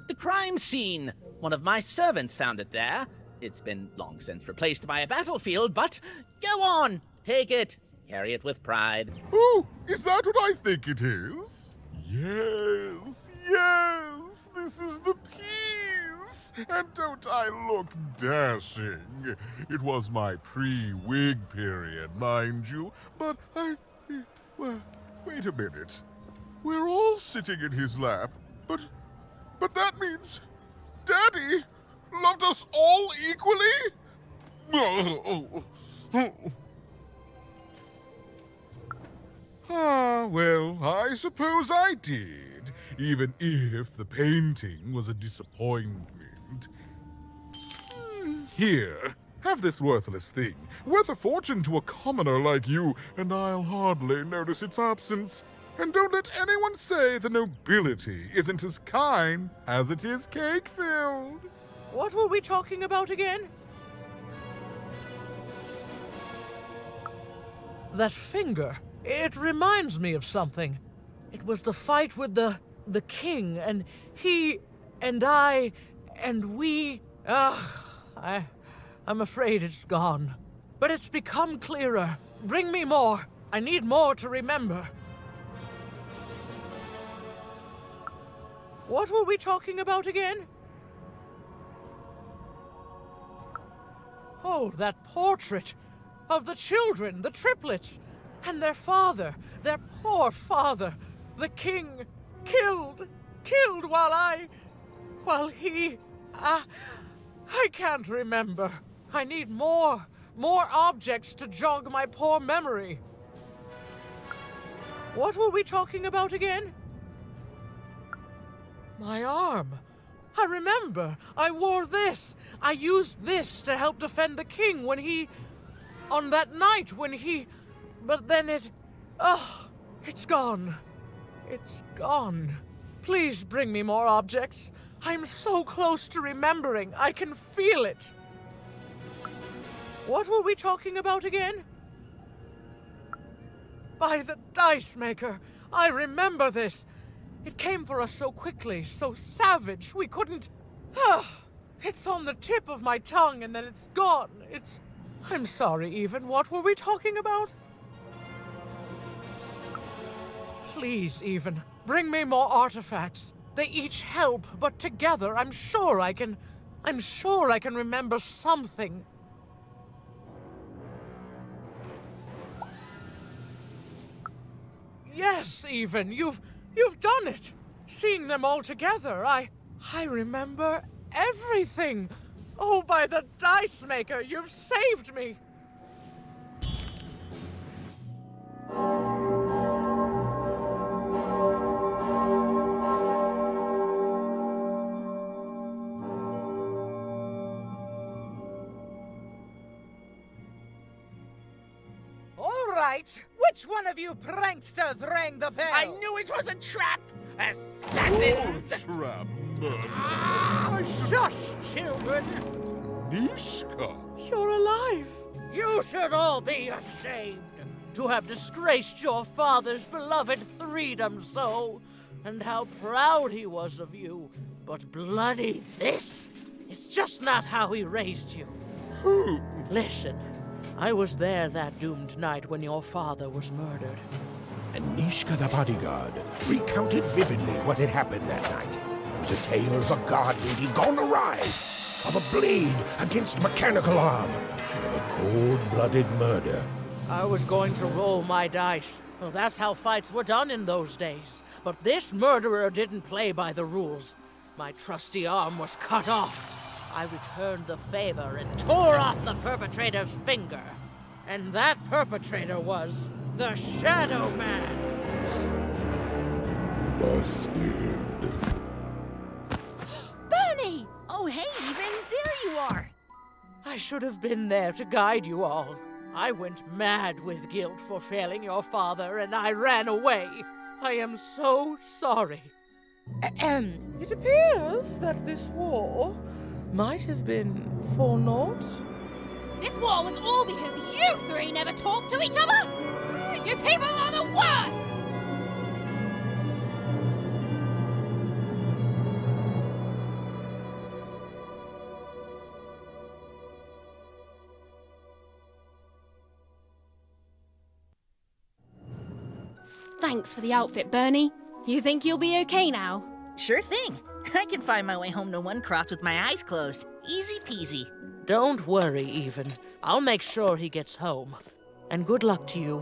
The crime scene. One of my servants found it there. It's been long since replaced by a battlefield, but go on, take it. Carry it with pride. Oh, is that what I think it is? Yes, yes, this is the piece. And don't I look dashing? It was my pre-wig period, mind you, but well, wait a minute. We're all sitting in his lap, but that means Daddy loved us all equally? Ah, well, I suppose I did, even if the painting was a disappointment. Here, have this worthless thing, worth a fortune to a commoner like you, and I'll hardly notice its absence. And don't let anyone say the nobility isn't as kind as it is cake-filled. What were we talking about again? That finger. It reminds me of something. It was the fight with the king, and he, and I, and we. I'm afraid it's gone. But it's become clearer. Bring me more. I need more to remember. What were we talking about again? Oh, that portrait of the children, the triplets, and their father, their poor father, the king, killed while he, I can't remember. I need more objects to jog my poor memory. What were we talking about again? My arm. I remember. I wore this. I used this to help defend the king when he... on that night when he... But then it... it's gone. It's gone. Please bring me more objects. I'm so close to remembering. I can feel it. What were we talking about again? By the dice maker. I remember this. It came for us so quickly, so savage, we couldn't... It's on the tip of my tongue and then it's gone. I'm sorry, Even. What were we talking about? Please, Even, bring me more artifacts. They each help, but together I'm sure I can remember something. Yes, Even, you've done it. Seeing them all together, I remember everything. Oh, by the dice maker, you've saved me. Which one of you pranksters rang the bell? I knew it was a trap! Assassins! Trap, murder. Shush, children! Nishka! You're alive! You should all be ashamed to have disgraced your father's beloved freedom so, and how proud he was of you. But bloody this is just not how he raised you. Listen. I was there that doomed night when your father was murdered. And Nishka the bodyguard recounted vividly what had happened that night. It was a tale of a guard duty gone awry, of a blade against a mechanical arm, and of a cold-blooded murder. I was going to roll my dice. Well, that's how fights were done in those days. But this murderer didn't play by the rules. My trusty arm was cut off. I returned the favor and tore off the perpetrator's finger. And that perpetrator was the Shadow Man. Busted. Bernie! Oh, hey, Even, there you are. I should have been there to guide you all. I went mad with guilt for failing your father, and I ran away. I am so sorry. It appears that this war might have been for naught. This war was all because you three never talked to each other! You people are the worst! Thanks for the outfit, Bernie. You think you'll be okay now? Sure thing. I can find my way home to One Cross with my eyes closed. Easy peasy. Don't worry, Even. I'll make sure he gets home. And good luck to you.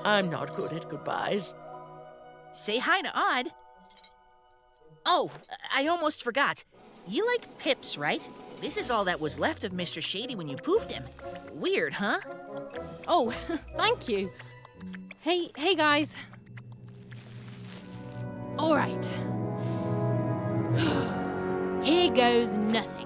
I'm not good at goodbyes. Say hi to Odd. Oh, I almost forgot. You like pips, right? This is all that was left of Mr. Shady when you poofed him. Weird, huh? Oh, thank you. Hey guys. All right. Here goes nothing.